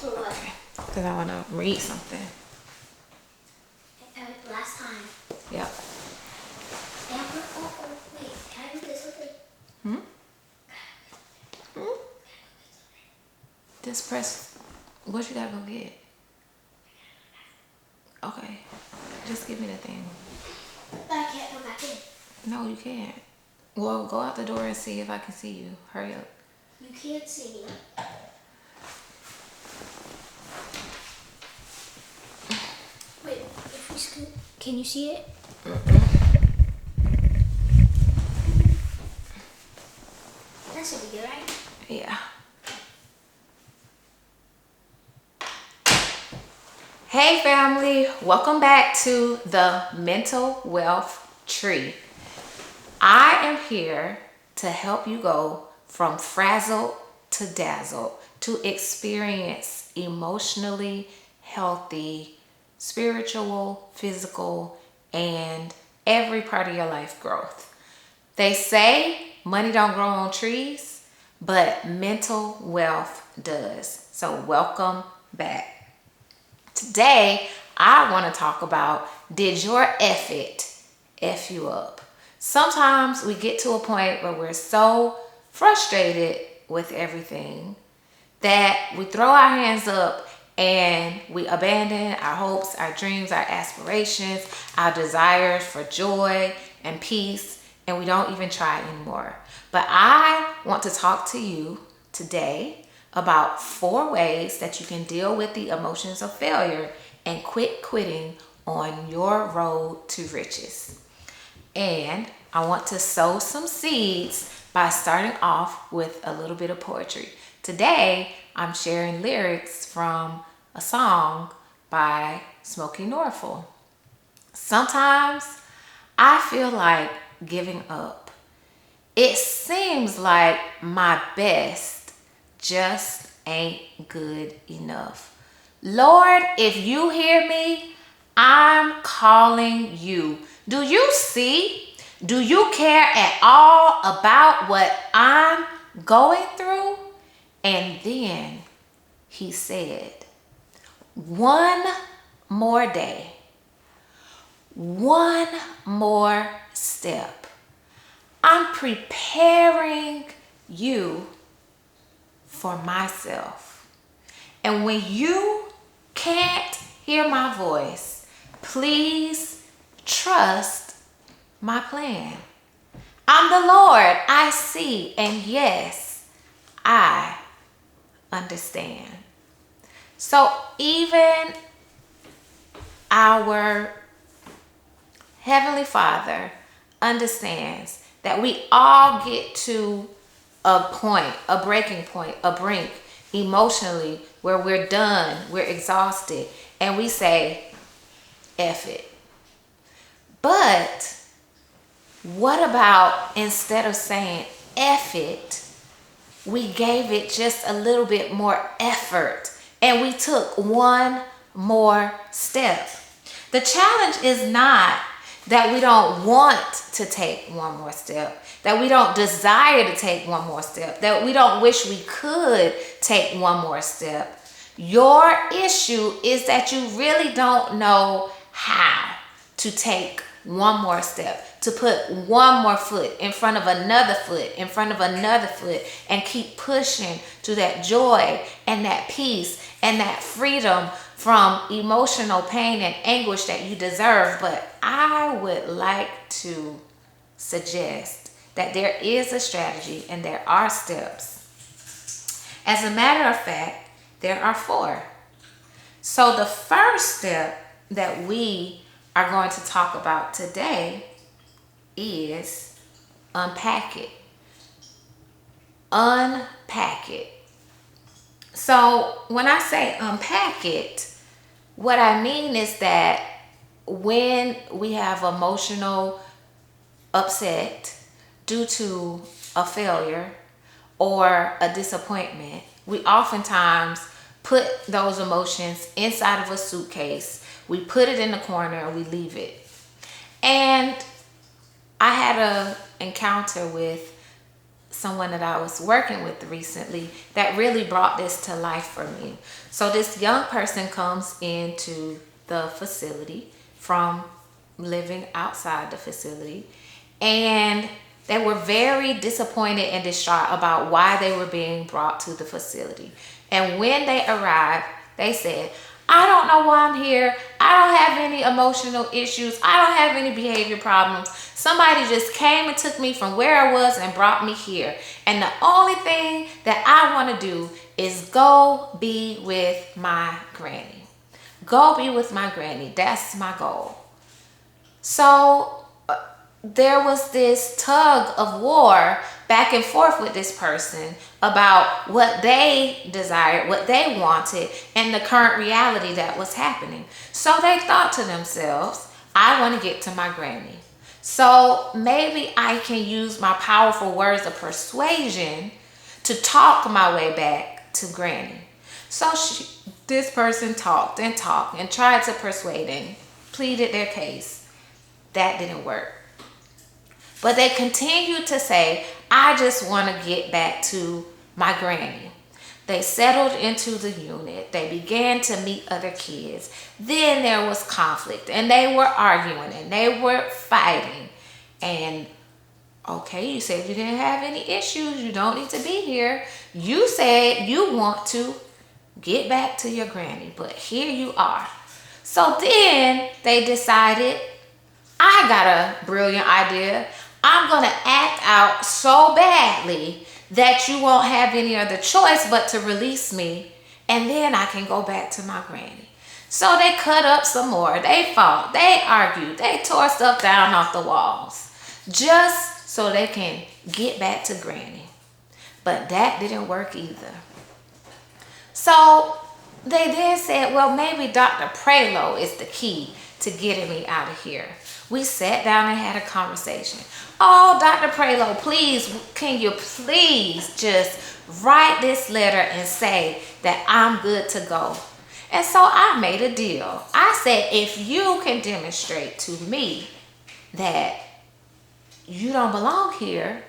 For what? Okay. Because I want to read something. Last time. Yep. Wait, can I do this with it? Just press. What you gotta go get? Okay. Just give me the thing. But I can't go back in. No, you can't. Well, go out the door and see if I can see you. Hurry up. You can't see me. Wait, if we scoot, can you see it? That should be good, right? Yeah. Hey family, welcome back to the Mental Wealth Tree. I am here to help you go from frazzled to dazzled to experience emotionally healthy, spiritual, physical, and every part of your life growth. They say money don't grow on trees, but mental wealth does. So welcome back. Today, I want to talk about, did your F-It F you up? Sometimes we get to a point where we're so frustrated with everything that we throw our hands up and we abandon our hopes, our dreams, our aspirations, our desires for joy and peace, and we don't even try anymore. But I want to talk to you today about 4 ways that you can deal with the emotions of failure and quit quitting on your road to riches. And I want to sow some seeds by starting off with a little bit of poetry. Today, I'm sharing lyrics from a song by Smokey Norfolk. Sometimes I feel like giving up. It seems like my best just ain't good enough. Lord, if you hear me, I'm calling you. Do you see? Do you care at all about what I'm going through? And then he said, one more day, one more step. I'm preparing you for myself. And when you can't hear my voice, please trust my plan. I'm the Lord, I see, and yes, I understand. So even our Heavenly Father understands that we all get to a point, a breaking point, a brink emotionally where we're done, we're exhausted, and we say, F it. But what about instead of saying F it, we gave it just a little bit more effort and we took one more step? The challenge is not that we don't want to take one more step, that we don't desire to take one more step, that we don't wish we could take one more step. Your issue is that you really don't know how to take one more step, to put one more foot in front of another foot, in front of another foot, and keep pushing to that joy and that peace and that freedom from emotional pain and anguish that you deserve. But I would like to suggest that there is a strategy and there are steps. As a matter of fact, there are 4. So the first step that we are going to talk about today is unpack it. Unpack it. So when I say unpack it, what I mean is that when we have emotional upset due to a failure or a disappointment, we oftentimes put those emotions inside of a suitcase. We put it in the corner and we leave it. And I had an encounter with someone that I was working with recently that really brought this to life for me. So this young person comes into the facility from living outside the facility, and they were very disappointed and distraught about why they were being brought to the facility. And when they arrived, they said, I don't know why I'm here. I don't have any emotional issues. I don't have any behavior problems. Somebody just came and took me from where I was and brought me here. And the only thing that I want to do is go be with my granny. Go be with my granny. That's my goal. So there was this tug of war back and forth with this person about what they desired, what they wanted, and the current reality that was happening. So they thought to themselves, I want to get to my granny. So maybe I can use my powerful words of persuasion to talk my way back to granny. So this person talked and tried to persuade and pleaded their case. That didn't work. But they continued to say, I just want to get back to my granny. They settled into the unit. They began to meet other kids. Then there was conflict, and they were arguing, and they were fighting. And okay, you said you didn't have any issues. You don't need to be here. You said you want to get back to your granny, but here you are. So then they decided, I got a brilliant idea. I'm going to act out so badly that you won't have any other choice but to release me, and then I can go back to my granny. So they cut up some more. They fought. They argued. They tore stuff down off the walls just so they can get back to granny. But that didn't work either. So they then said, well, maybe Dr. Prelo is the key to getting me out of here. We sat down and had a conversation. Oh, Dr. Prelo, please, can you please just write this letter and say that I'm good to go? And so I made a deal. I said, if you can demonstrate to me that you don't belong here,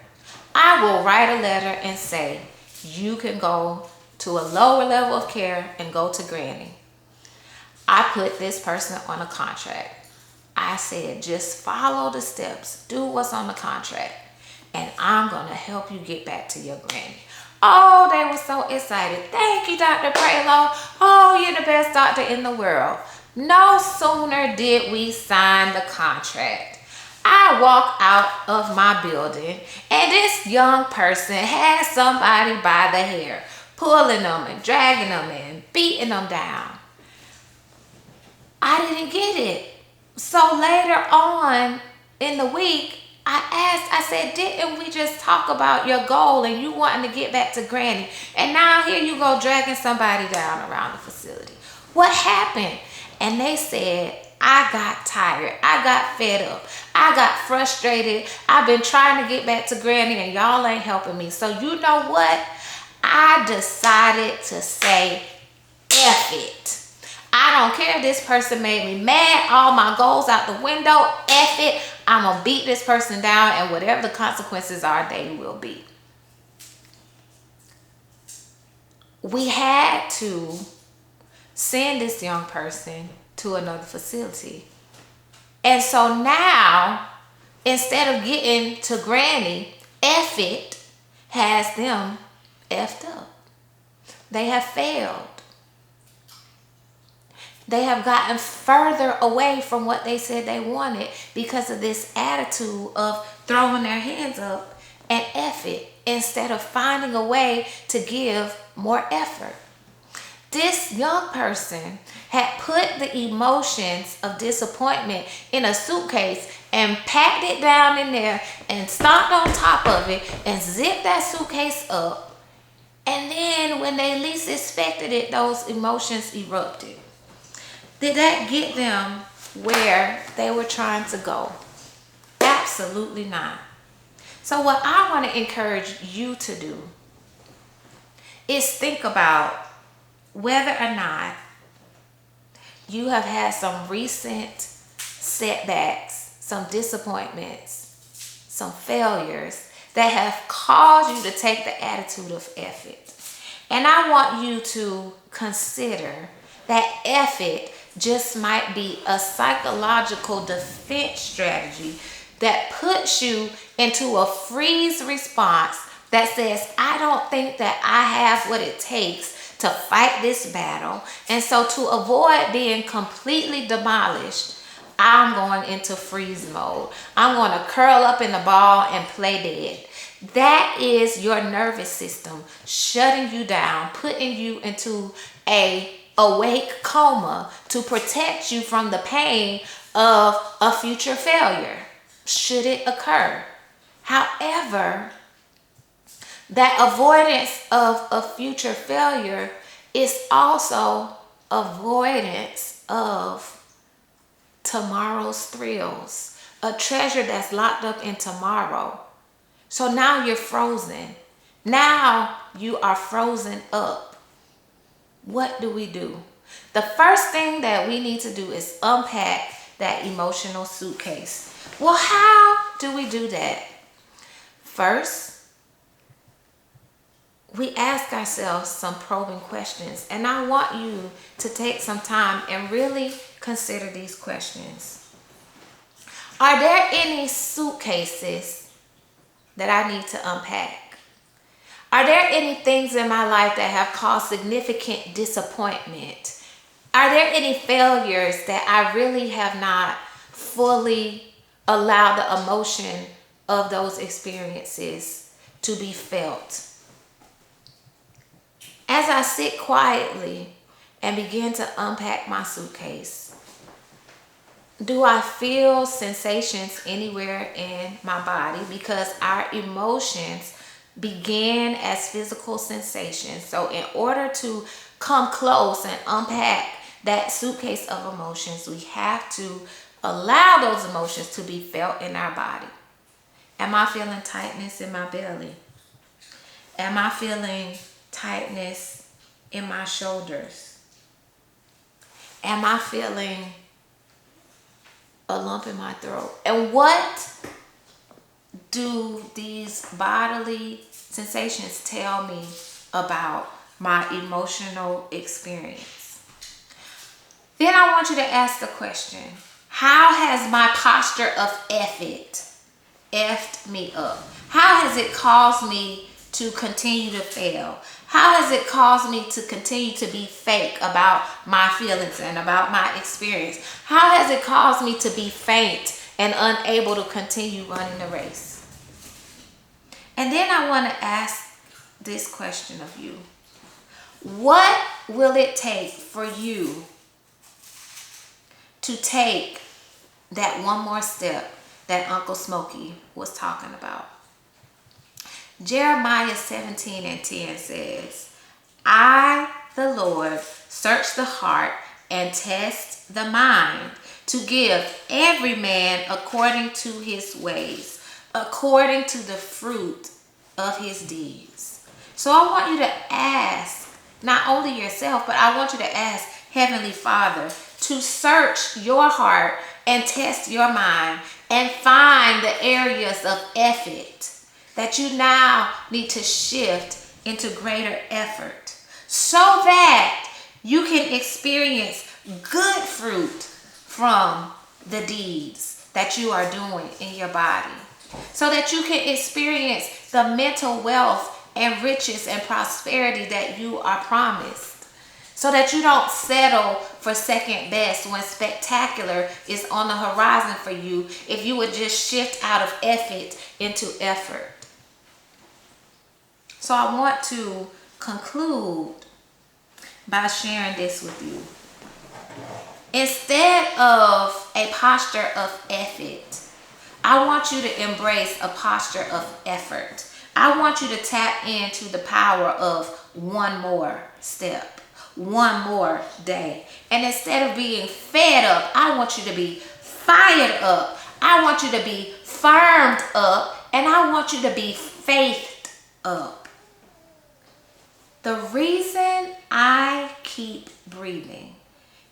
I will write a letter and say you can go to a lower level of care and go to granny. I put this person on a contract. I said, just follow the steps, do what's on the contract, and I'm going to help you get back to your granny. Oh, they were so excited. Thank you, Dr. Prelo. Oh, you're the best doctor in the world. No sooner did we sign the contract, I walked out of my building, and this young person had somebody by the hair, pulling them and dragging them and beating them down. I didn't get it. So later on in the week, I said, didn't we just talk about your goal and you wanting to get back to granny? And now here you go dragging somebody down around the facility. What happened? And they said, I got tired. I got fed up. I got frustrated. I've been trying to get back to granny and y'all ain't helping me. So you know what? I decided to say, F it. I don't care if this person made me mad, all my goals out the window, F it. I'm going to beat this person down, and whatever the consequences are, they will be. We had to send this young person to another facility. And so now, instead of getting to granny, F it has them effed up. They have failed. They have gotten further away from what they said they wanted because of this attitude of throwing their hands up and F it instead of finding a way to give more effort. This young person had put the emotions of disappointment in a suitcase and packed it down in there and stomped on top of it and zipped that suitcase up. And then when they least expected it, those emotions erupted. Did that get them where they were trying to go? Absolutely not. So what I want to encourage you to do is think about whether or not you have had some recent setbacks, some disappointments, some failures that have caused you to take the attitude of F it. And I want you to consider that F it just might be a psychological defense strategy that puts you into a freeze response that says, I don't think that I have what it takes to fight this battle. And so to avoid being completely demolished, I'm going into freeze mode. I'm going to curl up in the ball and play dead. That is your nervous system shutting you down, putting you into a awake coma to protect you from the pain of a future failure, should it occur. However, that avoidance of a future failure is also avoidance of tomorrow's thrills, a treasure that's locked up in tomorrow. So now you're frozen. Now you are frozen up. What do? The first thing that we need to do is unpack that emotional suitcase. Well, how do we do that? First, we ask ourselves some probing questions, and I want you to take some time and really consider these questions. Are there any suitcases that I need to unpack? Are there any things in my life that have caused significant disappointment? Are there any failures that I really have not fully allowed the emotion of those experiences to be felt? As I sit quietly and begin to unpack my suitcase, do I feel sensations anywhere in my body? Because our emotions begin as physical sensations. So in order to come close and unpack that suitcase of emotions, we have to allow those emotions to be felt in our body. Am I feeling tightness in my belly? Am I feeling tightness in my shoulders? Am I feeling a lump in my throat? And what do these bodily sensations tell me about my emotional experience? Then I want you to ask the question, how has my posture of F it effed me up? How has it caused me to continue to fail? How has it caused me to continue to be fake about my feelings and about my experience? How has it caused me to be faint and unable to continue running the race? And then I want to ask this question of you. What will it take for you to take that one more step that Uncle Smokey was talking about? Jeremiah 17:10 says, I, the Lord, search the heart and test the mind to give every man according to his ways, according to the fruit of his deeds. So I want you to ask, not only yourself, but I want you to ask Heavenly Father to search your heart and test your mind and find the areas of effort that you now need to shift into greater effort so that you can experience good fruit from the deeds that you are doing in your body, so that you can experience the mental wealth and riches and prosperity that you are promised, so that you don't settle for second best when spectacular is on the horizon for you if you would just shift out of effort into effort. So I want to conclude by sharing this with you. Instead of a posture of effort, I want you to embrace a posture of effort. I want you to tap into the power of one more step, one more day. And instead of being fed up, I want you to be fired up. I want you to be firmed up. And I want you to be faithed up. The reason I keep breathing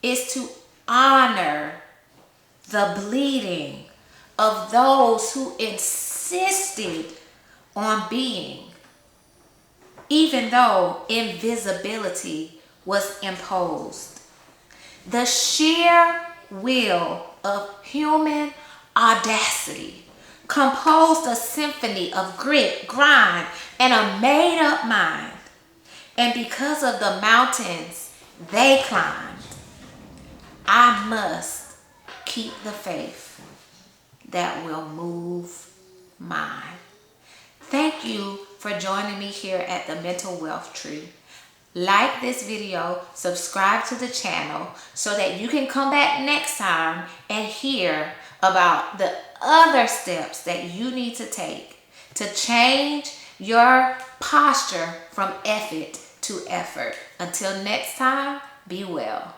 is to honor the bleeding of those who insisted on being, even though invisibility was imposed. The sheer will of human audacity composed a symphony of grit, grind, and a made-up mind. And because of the mountains they climbed, I must keep the faith that will move mine. Thank you for joining me here at the Mental Wealth Tree. Like this video, subscribe to the channel so that you can come back next time and hear about the other steps that you need to take to change your posture from effort to effort. Until next time, be well.